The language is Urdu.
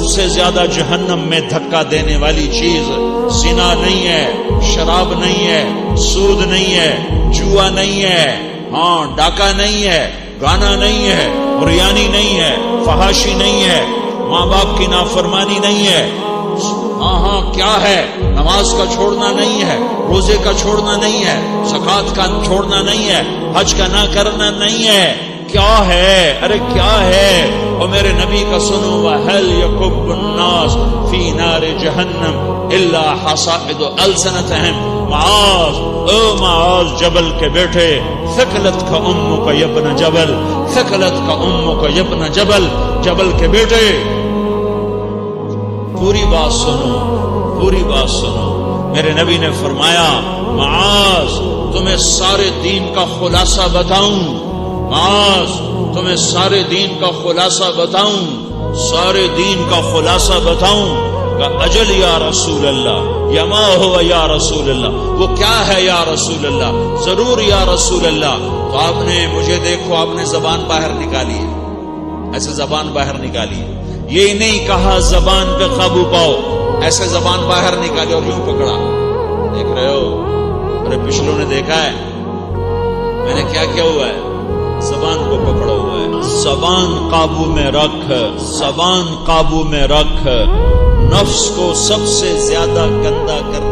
سب سے زیادہ جہنم میں دھکا دینے والی چیز زنا نہیں ہے، شراب نہیں ہے، سود نہیں ہے، جوا نہیں ہے، ہاں ڈاکہ نہیں ہے، گانا نہیں ہے، بریانی نہیں ہے، فحاشی نہیں ہے، ماں باپ کی نافرمانی نہیں ہے، ہاں کیا ہے، نماز کا چھوڑنا نہیں ہے، روزے کا چھوڑنا نہیں ہے، زکوٰۃ کا چھوڑنا نہیں ہے، حج کا نہ کرنا نہیں ہے، کیا ہے؟ ارے کیا ہے؟ اور میرے نبی کا سنو، وَهَلْ يَكُبُّ النَّاسُ فِي نَارِ جَهَنَّمَ إِلَّا حَصَائِدُ أَلْسِنَتِهِمْ معاذ، او معاذ جبل کے بیٹے، ثقلتک امک یا ابن جبل، ثقلتک امک یا ابن جبل، جبل کے بیٹے پوری بات سنو، پوری بات سنو۔ میرے نبی نے فرمایا، معاذ تمہیں سارے دین کا خلاصہ بتاؤں، معاذ تمہیں سارے دین کا خلاصہ بتاؤں، سارے دین کا خلاصہ بتاؤں؟ کہ اجل یا رسول اللہ، یا ما ہوا یا رسول اللہ، وہ کیا ہے یا رسول اللہ؟ ضرور یا رسول اللہ۔ تو آپ نے مجھے دیکھو، آپ نے زبان باہر نکالی ہے، ایسے زبان باہر نکالی ہے، یہ نہیں کہا زبان پہ قابو پاؤ، ایسے زبان باہر نکالی اور یوں پکڑا، دیکھ رہے ہو؟ ارے پچھلوں نے دیکھا ہے میں نے کیا کیا ہوا ہے؟ زبان کو پکڑا ہوا ہے۔ زبان قابو میں رکھ، زبان قابو میں رکھ۔ نفس کو سب سے زیادہ گندا کرنے